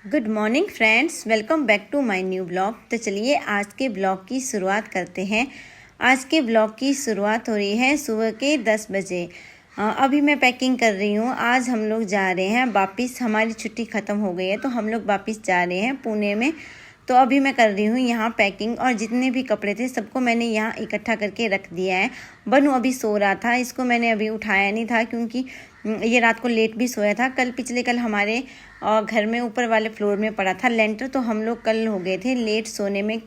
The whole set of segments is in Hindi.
Good morning friends, welcome back to my new blog. तो चलिए आज के ब्लॉग की शुरुआत करते हैं। आज के ब्लॉग की शुरुआत हो रही है सुबह के 10 बजे। अभी मैं पैकिंग कर रही हूँ। आज हम लोग जा रहे हैं वापस, हमारी छुट्टी ख़त्म हो गई है तो हम लोग वापस जा रहे हैं पुणे में। तो अभी मैं कर रही हूँ यहाँ पैकिंग, और जितने भी कपड़े थे सबको मैंने यहाँ इकट्ठा करके रख दिया है। बनू अभी सो रहा था, इसको मैंने अभी उठाया नहीं था क्योंकि ये रात को लेट भी सोया था। पिछले कल हमारे घर में ऊपर वाले फ्लोर में पड़ा था लेंटर, तो हम लोग कल हो गए थे लेट सोने में।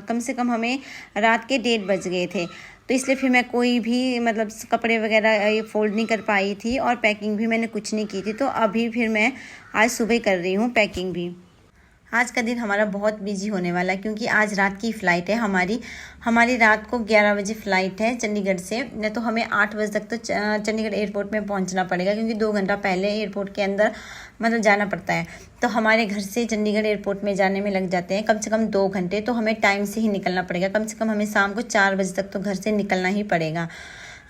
कम से कम हमें रात के 1:30 बज गए थे, तो इसलिए फिर मैं कोई भी मतलब कपड़े वगैरह ये फोल्ड नहीं कर पाई थी और पैकिंग भी मैंने कुछ नहीं की थी। तो अभी फिर मैं आज सुबह कर रही हूँ पैकिंग भी। आज का दिन हमारा बहुत बिजी होने वाला है क्योंकि आज रात की फ़्लाइट है हमारी रात को 11 बजे फ़्लाइट है चंडीगढ़ से। नहीं तो हमें 8 बजे तक तो चंडीगढ़ एयरपोर्ट में पहुंचना पड़ेगा क्योंकि 2 घंटा पहले एयरपोर्ट के अंदर मतलब जाना पड़ता है। तो हमारे घर से चंडीगढ़ एयरपोर्ट में जाने में लग जाते हैं कम से कम 2 घंटे। तो हमें टाइम से ही निकलना पड़ेगा, कम से कम हमें शाम को 4 बजे तक तो घर से निकलना ही पड़ेगा।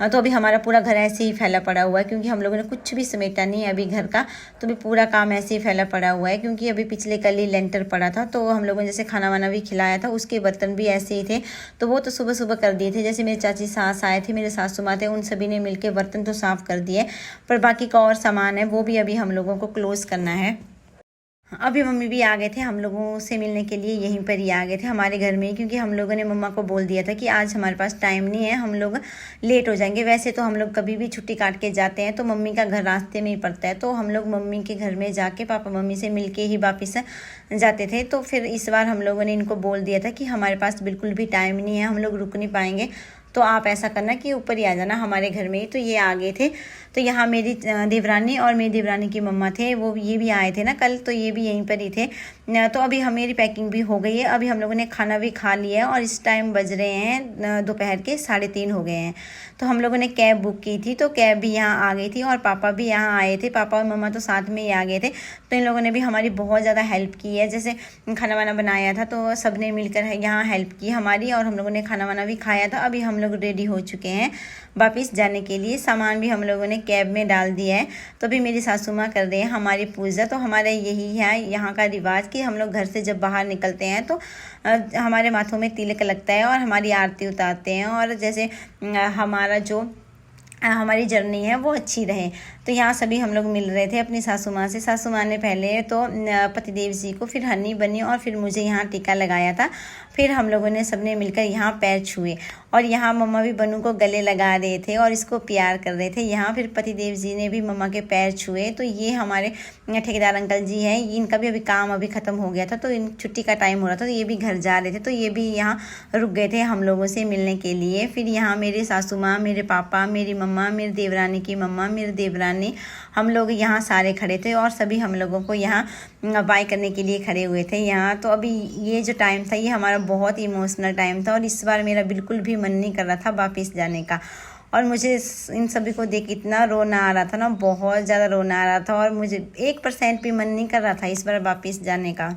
तो अभी हमारा पूरा घर ऐसे ही फैला पड़ा हुआ है क्योंकि हम लोगों ने कुछ भी समेटा नहीं है अभी घर का। तो अभी पूरा काम ऐसे ही फैला पड़ा हुआ है क्योंकि अभी पिछले कल ही लेंटर पड़ा था, तो हम लोगों ने जैसे खाना वाना भी खिलाया था, उसके बर्तन भी ऐसे ही थे। तो वो तो सुबह सुबह कर दिए थे। जैसे मेरे चाची सास आए थे, मेरे सासू माँ थे, उन सभी ने मिलकर बर्तन तो साफ़ कर दिए, पर बाकी का और सामान है वो भी अभी हम लोगों को क्लोज़ करना है। अभी मम्मी भी आ गए थे, हम लोगों से मिलने के लिए यहीं पर ही आ गए थे हमारे घर में, क्योंकि हम लोगों ने मम्मा को बोल दिया था कि आज हमारे पास टाइम नहीं है, हम लोग लेट हो जाएंगे। वैसे तो हम लोग कभी भी छुट्टी काट के जाते हैं तो मम्मी का घर रास्ते में ही पड़ता है, तो हम लोग मम्मी के घर में जाके पापा मम्मी से मिल के ही वापस जाते थे। तो फिर इस बार हम लोगों ने इनको बोल दिया था कि हमारे पास बिल्कुल भी टाइम नहीं है, हम लोग रुक नहीं पाएंगे, तो आप ऐसा करना कि ऊपर ही आ जाना हमारे घर में ही। तो ये आ गए थे। तो यहाँ मेरी देवरानी और मेरी देवरानी की मम्मा थे, वो ये भी आए थे ना कल, तो ये भी यहीं पर ही थे। तो अभी मेरी पैकिंग भी हो गई है। अभी हम लोगों ने खाना भी खा लिया है और इस टाइम बज रहे हैं दोपहर के 3:30 हो गए हैं। तो हम लोगों ने कैब बुक की थी, तो कैब भी यहाँ आ गई थी और पापा भी यहाँ आए थे। पापा और मम्मा तो साथ में ही आ गए थे। तो इन लोगों ने भी हमारी बहुत ज़्यादा हेल्प की है। जैसे खाना वाना बनाया था तो सब ने मिलकर यहाँ हेल्प की हमारी, और हम लोगों ने खाना वाना भी खाया था। अभी हम लोग रेडी हो चुके हैं वापस जाने के लिए। सामान भी हम लोगों ने कैब में डाल दिया है। तो अभी मेरी सासू माँ कर रहे हैं हमारी पूजा। तो हमारा यही है यहाँ का रिवाज कि हम लोग घर से जब बाहर निकलते हैं तो हमारे माथों में तिलक लगता है और हमारी आरती उतारते हैं, और जैसे हमारा जो हमारी जर्नी है वो अच्छी रहे। तो यहाँ सभी हम लोग मिल रहे थे अपनी सासू माँ से। सासू माँ ने पहले तो पतिदेव जी को, फिर हनी बनी और फिर मुझे यहाँ टीका लगाया था। फिर हम लोगों ने सबने मिलकर यहाँ पैर छुए, और यहाँ मम्मा भी बनू को गले लगा रहे थे और इसको प्यार कर रहे थे। यहाँ फिर पतिदेव जी ने भी मम्मा के पैर छुए। तो ये हमारे ठेकेदार अंकल जी हैं, इनका भी अभी काम अभी ख़त्म हो गया था, तो इन छुट्टी का टाइम हो रहा था, तो ये भी घर जा रहे थे। तो ये भी यहाँ रुक गए थे हम लोगों से मिलने के लिए। फिर यहाँ मेरे सासू माँ, मेरे पापा, मेरी मम्मा, मेरी देवरानी की मम्मा, मेरी देवरानी, हम लोग यहाँ सारे खड़े थे और सभी हम लोगों को यहाँ बाय करने के लिए खड़े हुए थे यहाँ। तो अभी ये जो टाइम था ये हमारा बहुत इमोशनल टाइम था, और इस बार मेरा बिल्कुल भी मन नहीं कर रहा था वापस जाने का। और मुझे इन सभी को देख इतना रोना आ रहा था ना, बहुत ज़्यादा रोना आ रहा था, और मुझे 1% भी मन नहीं कर रहा था इस बार वापस जाने का।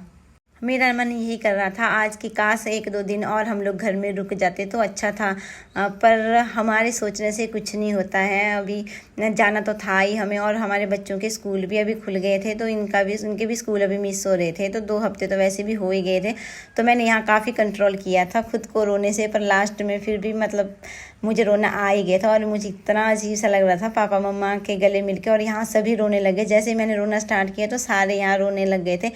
मेरा मन यही कर रहा था आज कि काश 1-2 दिन और हम लोग घर में रुक जाते तो अच्छा था, पर हमारे सोचने से कुछ नहीं होता है। अभी जाना तो था ही हमें, और हमारे बच्चों के स्कूल भी अभी खुल गए थे, तो उनके भी स्कूल अभी मिस हो रहे थे। तो 2 हफ्ते तो वैसे भी हो ही गए थे। तो मैंने यहाँ काफ़ी कंट्रोल किया था खुद को रोने से, पर लास्ट में फिर भी मतलब मुझे रोना आ ही गया था, और मुझे इतना अजीब सा लग रहा था पापा मम्मा के गले मिलके, और यहाँ सभी रोने लगे। जैसे ही मैंने रोना स्टार्ट किया तो सारे यहाँ रोने लग गए थे।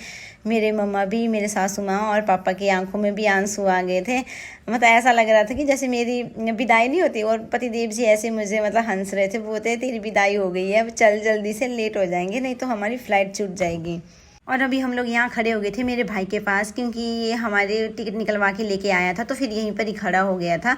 मेरे मम्मा भी, मेरे सासू माँ और पापा की आंखों में भी आंसू आ गए थे। मतलब ऐसा लग रहा था कि जैसे मेरी विदाई नहीं होती, और पतिदेव जी ऐसे मुझे मतलब हंस रहे थे, बोलते तेरी विदाई हो गई है, अब चल जल्दी से, लेट हो जाएंगे नहीं तो हमारी फ़्लाइट छूट जाएगी। और अभी हम लोग यहाँ खड़े हो गए थे मेरे भाई के पास, क्योंकि ये हमारे टिकट निकलवा के लेके आया था, तो फिर यहीं पर ही खड़ा हो गया था।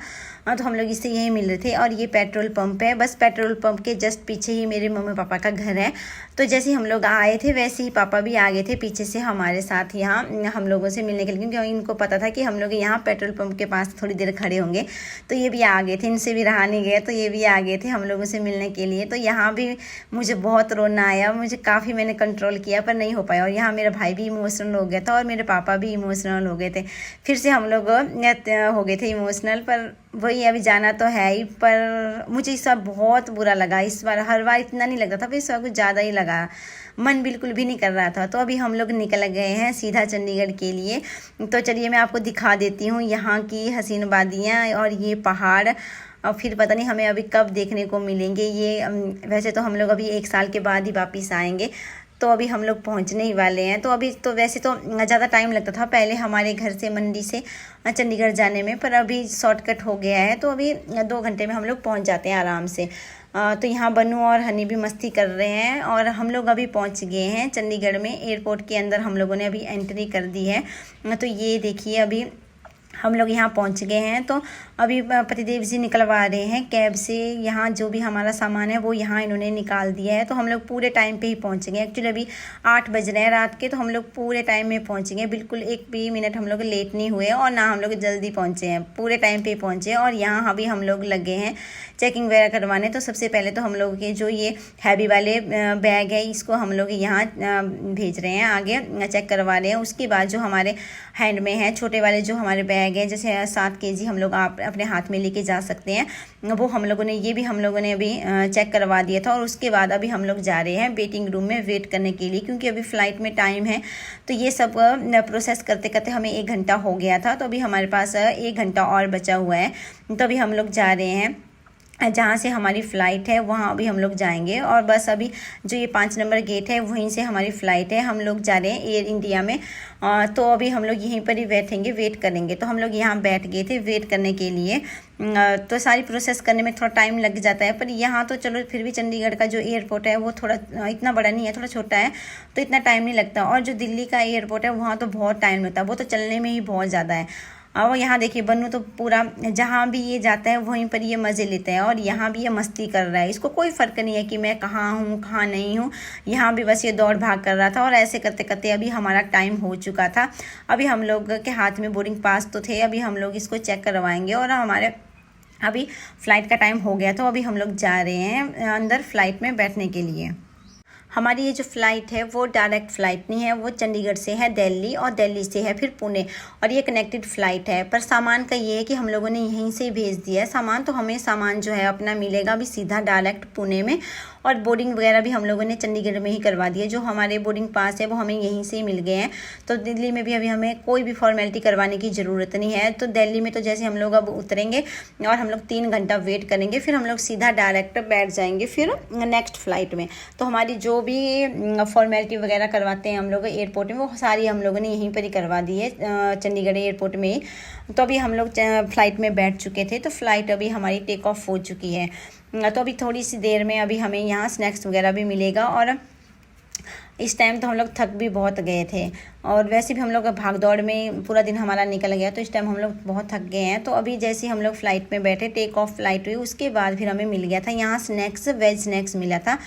तो हम लोग इससे यहीं मिल रहे थे। और ये पेट्रोल पंप है, बस पेट्रोल पंप के जस्ट पीछे ही मेरे मम्मी पापा का घर है। तो जैसे ही हम लोग आए थे वैसे ही पापा भी आ गए थे पीछे से हमारे साथ यहाँ हम लोगों से मिलने के लिए, क्योंकि इनको पता था कि हम लोग यहाँ पेट्रोल पंप के पास थोड़ी देर खड़े होंगे। तो ये भी आ गए थे, इनसे भी रहा नहीं गया, तो ये भी आ गए थे हम लोगों से मिलने के लिए। तो यहाँ भी मुझे बहुत रोना आया, मुझे काफ़ी मैंने कंट्रोल किया पर नहीं हो पाया। और यहाँ मेरा भाई भी इमोशनल हो गया था और मेरे पापा भी इमोशनल हो गए थे। फिर से हम लोग हो गए थे इमोशनल, पर वही अभी जाना तो है ही। पर मुझे इस बार बहुत बुरा लगा, इस बार हर बार इतना नहीं लगता था, फिर इस बार कुछ ज़्यादा ही लगा। मन बिल्कुल भी नहीं कर रहा था। तो अभी हम लोग निकल गए हैं सीधा चंडीगढ़ के लिए। तो चलिए मैं आपको दिखा देती हूँ यहाँ की हसीन वादियाँ और ये पहाड़। और फिर पता नहीं हमें अभी कब देखने को मिलेंगे ये। वैसे तो हम लोग अभी 1 साल के बाद ही वापस आएंगे। तो अभी हम लोग पहुंचने ही वाले हैं। तो अभी तो वैसे तो ज़्यादा टाइम लगता था पहले हमारे घर से मंडी से चंडीगढ़ जाने में, पर अभी शॉर्टकट हो गया है। तो अभी 2 घंटे में हम लोग पहुंच जाते हैं आराम से। तो यहाँ बनू और हनी भी मस्ती कर रहे हैं और हम लोग अभी पहुंच गए हैं चंडीगढ़ में। एयरपोर्ट के अंदर हम लोगों ने अभी एंट्री कर दी है। तो ये देखिए अभी हम लोग यहाँ पहुँच गए हैं। तो अभी पतिदेव जी निकलवा रहे हैं कैब से। यहाँ जो भी हमारा सामान है वो यहाँ इन्होंने निकाल दिया है। तो हम लोग पूरे टाइम पे ही पहुँच गए। एक्चुअली अभी 8 बज रहे हैं रात के, तो हम लोग पूरे टाइम में पहुँच गए। बिल्कुल 1 भी मिनट हम लोग लेट नहीं हुए और ना हम लोग जल्दी पहुँचे हैं, पूरे टाइम पे ही पहुँचे। और यहाँ अभी हम लोग लगे हैं चेकिंग वगैरह करवाने। तो सबसे पहले तो हम लोग के जो ये हैवी वाले बैग है इसको हम लोग यहाँ भेज रहे हैं, आगे चेक करवा रहे हैं। उसके बाद जो हमारे हैंड में है छोटे वाले जो हमारे बैग हैं, जैसे 7 kg हम लोग आप अपने हाथ में लेके जा सकते हैं, वो हम लोगों ने ये भी हम लोगों ने अभी चेक करवा दिया था। और उसके बाद अभी हम लोग जा रहे हैं वेटिंग रूम में वेट करने के लिए, क्योंकि अभी फ़्लाइट में टाइम है। तो ये सब प्रोसेस करते करते हमें 1 घंटा हो गया था। तो अभी हमारे पास 1 घंटा और बचा हुआ है। तो अभी हम लोग जा रहे हैं जहाँ से हमारी फ़्लाइट है वहाँ अभी हम लोग जाएंगे। और बस अभी जो ये 5 नंबर गेट है वहीं से हमारी फ़्लाइट है। हम लोग जा रहे हैं एयर इंडिया में। तो अभी हम लोग यहीं पर ही बैठेंगे, वेट करेंगे। तो हम लोग यहाँ बैठ गए थे वेट करने के लिए। तो सारी प्रोसेस करने में थोड़ा टाइम लग जाता है, पर यहाँ तो चलो फिर भी चंडीगढ़ का जो एयरपोर्ट है वो थोड़ा इतना बड़ा नहीं है, थोड़ा छोटा है, तो इतना टाइम नहीं लगता। और जो दिल्ली का एयरपोर्ट है वहाँ तो बहुत टाइम लगता है, वो तो चलने में ही बहुत ज़्यादा है। और यहाँ देखिए बनू तो पूरा जहाँ भी ये जाता है वहीं पर ये मज़े लेता है। और यहाँ भी ये मस्ती कर रहा है, इसको कोई फ़र्क नहीं है कि मैं कहाँ हूँ कहाँ नहीं हूँ। यहाँ भी बस ये दौड़ भाग कर रहा था। और ऐसे करते करते अभी हमारा टाइम हो चुका था। अभी हम लोग के हाथ में बोर्डिंग पास तो थे, अभी हम लोग इसको चेक करवाएंगे। और हमारे अभी फ़्लाइट का टाइम हो गया, तो अभी हम लोग जा रहे हैं अंदर फ़्लाइट में बैठने के लिए। हमारी ये जो फ़्लाइट है वो डायरेक्ट फ़्लाइट नहीं है, वो चंडीगढ़ से है दिल्ली और दिल्ली से है फिर पुणे, और ये कनेक्टेड फ़्लाइट है। पर सामान का ये है कि हम लोगों ने यहीं से भेज दिया है सामान। तो हमें सामान जो है अपना मिलेगा अभी सीधा डायरेक्ट पुणे में। और बोर्डिंग वगैरह भी हम लोगों ने चंडीगढ़ में ही करवा दिया। जो हमारे बोर्डिंग पास है वो हमें यहीं से ही मिल गए हैं। तो दिल्ली में भी अभी हमें कोई भी फॉर्मेलिटी करवाने की ज़रूरत नहीं है। तो दिल्ली में तो जैसे हम लोग अब उतरेंगे और हम लोग 3 घंटा वेट करेंगे, फिर हम लोग सीधा डायरेक्ट बैठ जाएंगे फिर नेक्स्ट फ़्लाइट में। तो हमारी जो भी फॉर्मेलिटी वगैरह करवाते हैं हम लोग एयरपोर्ट में वो सारी हम लोगों ने यहीं पर ही करवा दी है चंडीगढ़ एयरपोर्ट में ही। तो अभी हम लोग फ़्लाइट में बैठ चुके थे। तो फ़्लाइट अभी हमारी टेक ऑफ हो चुकी है। तो अभी थोड़ी सी देर में अभी हमें यहाँ स्नैक्स वगैरह भी मिलेगा। और इस टाइम तो हम लोग थक भी बहुत गए थे, और वैसे भी हम लोग भाग दौड़ में पूरा दिन हमारा निकल गया। तो इस टाइम हम लोग बहुत थक गए हैं। तो अभी जैसे हम लोग फ़्लाइट में बैठे, टेक ऑफ फ़्लाइट हुई, उसके बाद फिर हमें मिल गया था यहाँ स्नैक्स, वेज स्नैक्स मिला था।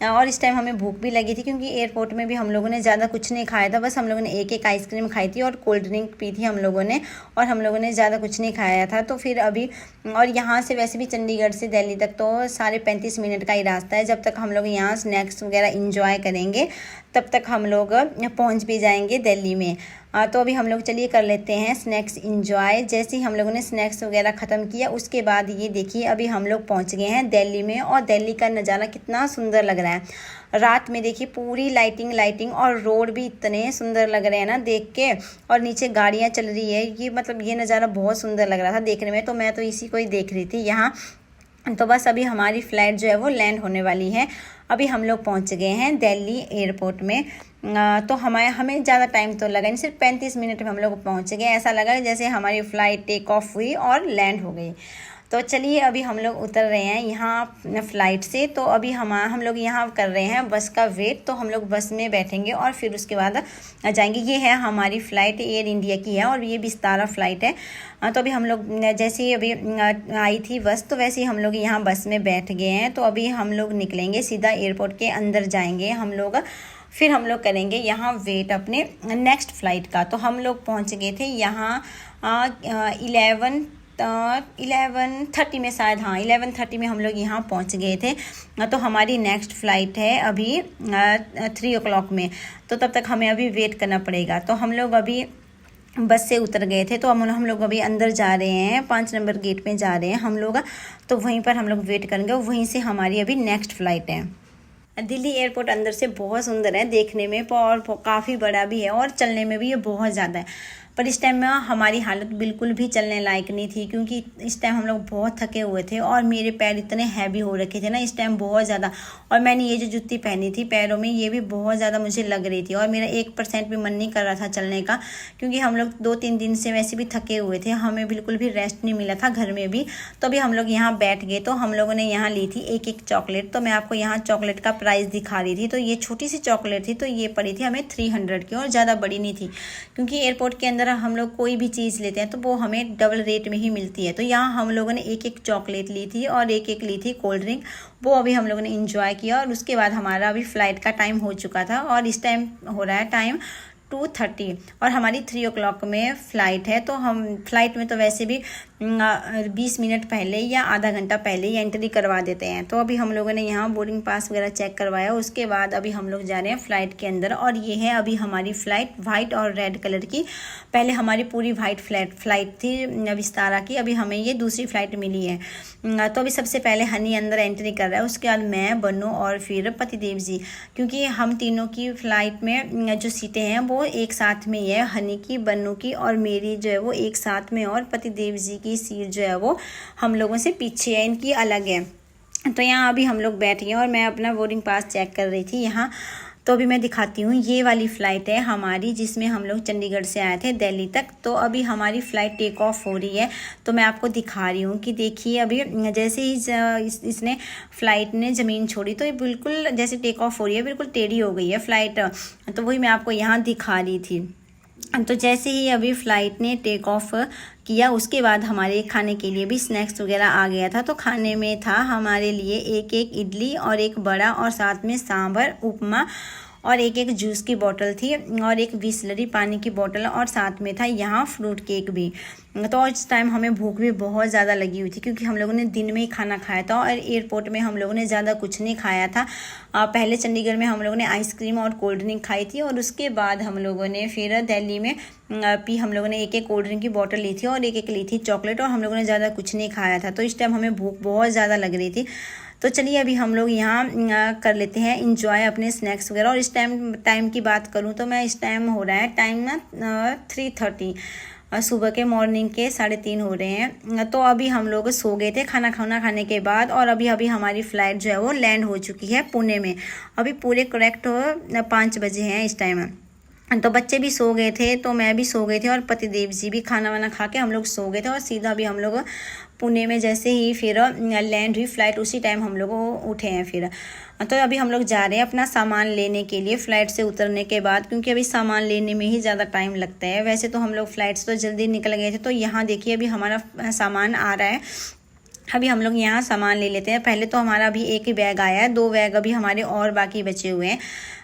और इस टाइम हमें भूख भी लगी थी, क्योंकि एयरपोर्ट में भी हम लोगों ने ज़्यादा कुछ नहीं खाया था। बस हम लोगों ने एक आइसक्रीम खाई थी और कोल्ड ड्रिंक पी थी हम लोगों ने, और हम लोगों ने ज़्यादा कुछ नहीं खाया था। तो फिर अभी, और यहाँ से वैसे भी चंडीगढ़ से दिल्ली तक तो 35 मिनट का ही रास्ता है। जब तक हम लोग यहाँ स्नैक्स वगैरह इंजॉय करेंगे तब तक हम लोग पहुँच भी जाएंगे दिल्ली में। तो अभी हम लोग चलिए कर लेते हैं स्नैक्स इंजॉय। जैसे ही हम लोगों ने स्नैक्स वगैरह ख़त्म किया उसके बाद ये देखिए अभी हम लोग पहुंच गए हैं दिल्ली में। और दिल्ली का नज़ारा कितना सुंदर लग रहा है। रात में देखिए पूरी लाइटिंग और रोड भी इतने सुंदर लग रहे हैं ना देख के। और नीचे गाड़ियाँ चल रही है, ये मतलब ये नज़ारा बहुत सुंदर लग रहा था देखने में। तो मैं तो इसी को ही देख रही थी यहाँ। तो बस अभी हमारी फ़्लाइट जो है वो लैंड होने वाली है। अभी हम लोग पहुंच गए हैं दिल्ली एयरपोर्ट में। तो हमें ज़्यादा टाइम तो लगा नहीं, सिर्फ 35 मिनट में हम लोग पहुंच गए। ऐसा लगा जैसे हमारी फ़्लाइट टेक ऑफ हुई और लैंड हो गई। तो चलिए अभी हम लोग उतर रहे हैं यहाँ फ़्लाइट से। तो अभी हम लोग यहाँ कर रहे हैं बस का वेट। तो हम लोग बस में बैठेंगे और फिर उसके बाद जाएंगे। ये है हमारी फ़्लाइट, एयर इंडिया की है, और ये विस्तारा फ़्लाइट है। तो अभी हम लोग जैसे ही अभी आई थी बस, तो वैसे ही हम लोग यहाँ बस में बैठ गए हैं। तो अभी हम लोग निकलेंगे, सीधा एयरपोर्ट के अंदर जाएंगे हम लोग। फिर हम लोग करेंगे यहाँ वेट अपने नेक्स्ट फ़्लाइट का। तो हम लोग पहुँच गए थे यहाँ 11:30 में शायद, हाँ 11:30 में हम लोग यहाँ पहुँच गए थे। तो हमारी नेक्स्ट फ़्लाइट है अभी 3 o'clock में। तो तब तक हमें अभी वेट करना पड़ेगा। तो हम लोग अभी बस से उतर गए थे। तो हम लोग अभी अंदर जा रहे हैं, 5 नंबर गेट में जा रहे हैं हम लोग। तो वहीं पर हम लोग वेट करेंगे और वहीं से हमारी अभी नेक्स्ट फ़्लाइट है। दिल्ली एयरपोर्ट अंदर से बहुत सुंदर है देखने में, और काफ़ी बड़ा भी है और चलने में भी ये बहुत ज़्यादा है। पर इस टाइम में हमारी हालत बिल्कुल भी चलने लायक नहीं थी, क्योंकि इस टाइम हम लोग बहुत थके हुए थे और मेरे पैर इतने हैवी हो रखे थे ना इस टाइम बहुत ज़्यादा। और मैंने ये जो जूती पहनी थी पैरों में, ये भी बहुत ज़्यादा मुझे लग रही थी और मेरा 1% भी मन नहीं कर रहा था चलने का, क्योंकि हम लोग 2-3 दिन से वैसे भी थके हुए थे, हमें बिल्कुल भी रेस्ट नहीं मिला था घर में भी। तो अभी हम लोग यहाँ बैठ गए, तो हम लोगों ने यहाँ ली थी एक चॉकलेट। तो मैं आपको यहाँ चॉकलेट का प्राइस दिखा रही थी। तो ये छोटी सी चॉकलेट थी, तो ये पड़ी थी हमें 300 की और ज़्यादा बड़ी नहीं थी, क्योंकि एयरपोर्ट के अंदर हम लोग कोई भी चीज़ लेते हैं तो वो हमें डबल रेट में ही मिलती है। तो यहाँ हम लोगों ने एक चॉकलेट ली थी और एक ली थी कोल्ड ड्रिंक। वो अभी हम लोगों ने इंजॉय किया और उसके बाद हमारा अभी फ़्लाइट का टाइम हो चुका था और इस टाइम हो रहा है टाइम 2:30 और हमारी 3 o'clock में फ़्लाइट है। तो हम फ़्लाइट में तो वैसे भी 20 मिनट पहले या आधा घंटा पहले ही एंट्री करवा देते हैं। तो अभी हम लोगों ने यहाँ बोर्डिंग पास वगैरह चेक करवाया, उसके बाद अभी हम लोग जा रहे हैं फ़्लाइट के अंदर। और ये है अभी हमारी फ़्लाइट वाइट और रेड कलर की। पहले हमारी पूरी वाइट फ़्लाइट थी विस्तारा की, अभी हमें ये दूसरी फ़्लाइट मिली है। तो अभी सबसे पहले हनी अंदर एंट्री कर रहा है, उसके बाद मैं, बन्नू और फिर पतिदेव जी, क्योंकि हम तीनों की फ़्लाइट में जो सीटें हैं वो एक साथ में ही है, हनी की, बन्नू की और मेरी जो है वो एक साथ में, और पतिदेव जी की सीट जो है वो हम लोगों से पीछे है, इनकी अलग है। तो यहाँ अभी हम लोग बैठ गए और मैं अपना बोर्डिंग पास चेक कर रही थी यहाँ। तो अभी मैं दिखाती हूँ, ये वाली फ़्लाइट है हमारी जिसमें हम लोग चंडीगढ़ से आए थे दिल्ली तक। तो अभी हमारी फ़्लाइट टेक ऑफ हो रही है, तो मैं आपको दिखा रही हूँ कि देखिए अभी जैसे ही इसने फ़्लाइट ने ज़मीन छोड़ी तो ये बिल्कुल जैसे टेक ऑफ हो रही है बिल्कुल टेढ़ी हो गई है फ़्लाइट। तो वही मैं आपको यहाँ दिखा रही थी। तो जैसे ही अभी फ़्लाइट ने टेक ऑफ किया उसके बाद हमारे खाने के लिए भी स्नैक्स वगैरह आ गया था। तो खाने में था हमारे लिए एक इडली और एक बड़ा, और साथ में सांभर, उपमा और एक जूस की बोतल थी और एक बिसलरी पानी की बोतल, और साथ में था यहाँ फ्रूट केक भी। तो इस टाइम हमें भूख भी बहुत ज़्यादा लगी हुई थी, क्योंकि हम लोगों ने दिन में ही खाना खाया था और एयरपोर्ट में हम लोगों ने ज़्यादा कुछ नहीं खाया था। पहले चंडीगढ़ में हम लोगों ने आइसक्रीम और कोल्ड ड्रिंक खाई थी और उसके बाद हम लोगों ने फिर दिल्ली में हम लोगों ने एक कोल्ड ड्रिंक की बोतल ली थी और एक ली थी चॉकलेट, और हम लोगों ने ज़्यादा कुछ नहीं खाया था। तो इस टाइम हमें भूख बहुत ज़्यादा लग रही थी। तो चलिए अभी हम लोग यहाँ कर लेते हैं इंजॉय अपने स्नैक्स वगैरह। और इस टाइम की बात करूँ तो मैं इस टाइम हो रहा है टाइम ना 3:30 सुबह के, मॉर्निंग के 3:30 हो रहे हैं। तो अभी हम लोग सो गए थे खाना खाने के बाद, और अभी हमारी फ़्लाइट जो है वो लैंड हो चुकी है पुणे में। अभी पूरे करेक्ट 5 बजे हैं इस टाइम। तो बच्चे भी सो गए थे, तो मैं भी सो गए थे और पतिदेव जी भी खाना वाना खा के हम लोग सो गए थे। और सीधा भी हम लोग पुणे में जैसे ही फिर लैंड हुई फ़्लाइट उसी टाइम हम लोग उठे हैं फिर। तो अभी हम लोग जा रहे हैं अपना सामान लेने के लिए फ़्लाइट से उतरने के बाद, क्योंकि अभी सामान लेने में ही ज़्यादा टाइम लगता है। वैसे तो हम लोग फ़्लाइट से तो जल्दी निकल गए थे। तो यहाँ देखिए अभी हमारा सामान आ रहा है, अभी हम लोग यहाँ सामान ले लेते हैं। पहले तो हमारा अभी एक ही बैग आया है, 2 बैग अभी हमारे और बाकी बचे हुए हैं।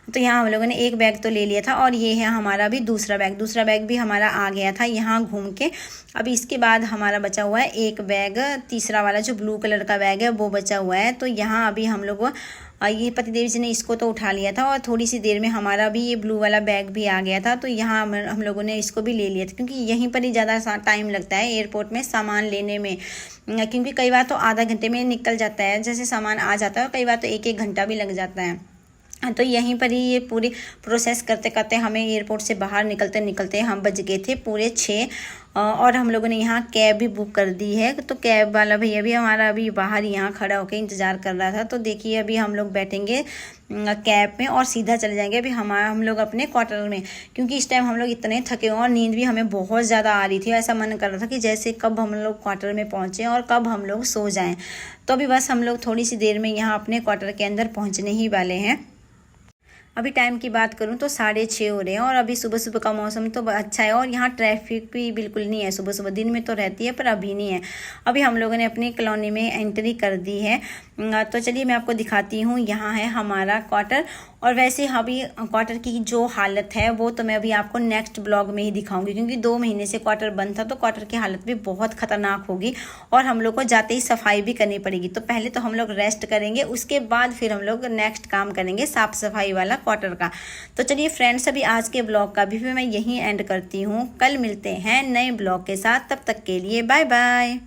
तो यहाँ हम लोगों ने एक बैग तो ले लिया था और ये है हमारा भी दूसरा बैग भी हमारा आ गया था यहाँ घूम के। अभी इसके बाद हमारा बचा हुआ है एक बैग, तीसरा वाला जो ब्लू कलर का बैग है वो बचा हुआ है। तो यहाँ अभी हम लोग ये पतिदेव जी ने इसको तो उठा लिया था और थोड़ी सी देर में हमारा भी ये ब्लू वाला बैग भी आ गया था। तो यहाँ हम लोगों ने इसको भी ले लिया था, क्योंकि यहीं पर ही ज़्यादा टाइम लगता है एयरपोर्ट में सामान लेने में, क्योंकि कई बार तो आधा घंटे में निकल जाता है जैसे सामान आ जाता है, और कई बार तो 1 घंटा भी लग जाता है। तो यहीं पर ही ये पूरी प्रोसेस करते करते हमें एयरपोर्ट से बाहर निकलते हम बज गए थे पूरे 6। और हम लोगों ने यहाँ कैब भी बुक कर दी है। तो कैब वाला भैया भी हमारा अभी बाहर यहाँ खड़ा होकर इंतज़ार कर रहा था। तो देखिए अभी हम लोग बैठेंगे कैब में और सीधा चले जाएंगे अभी हम लोग अपने क्वार्टर में, क्योंकि इस टाइम हम लोग इतने थके हुए और नींद भी हमें बहुत ज़्यादा आ रही थी। ऐसा मन कर रहा था कि जैसे कब हम लोग क्वार्टर में पहुँचें और कब हम लोग सो जाएँ। तो अभी बस हम लोग थोड़ी सी देर में यहाँ अपने क्वार्टर के अंदर पहुँचने ही वाले हैं। अभी टाइम की बात करूँ तो 6:30 हो रहे हैं और अभी सुबह का मौसम तो अच्छा है और यहाँ ट्रैफिक भी बिल्कुल नहीं है। सुबह दिन में तो रहती है पर अभी नहीं है। अभी हम लोगों ने अपनी कॉलोनी में एंट्री कर दी है। तो चलिए मैं आपको दिखाती हूँ, यहाँ है हमारा क्वार्टर। और वैसे अभी क्वार्टर की जो हालत है वो तो मैं अभी आपको नेक्स्ट ब्लॉग में ही दिखाऊंगी, क्योंकि 2 महीने से क्वार्टर बंद था तो क्वार्टर की हालत भी बहुत ख़तरनाक होगी और हम लोग को जाते ही सफाई भी करनी पड़ेगी। तो पहले तो हम लोग रेस्ट करेंगे, उसके बाद फिर हम लोग नेक्स्ट काम करेंगे साफ़ सफाई वाला क्वार्टर का। तो चलिए फ्रेंड्स, अभी आज के ब्लॉग का भी मैं यहीं एंड करती हूँ। कल मिलते हैं नए ब्लॉग के साथ, तब तक के लिए बाय बाय।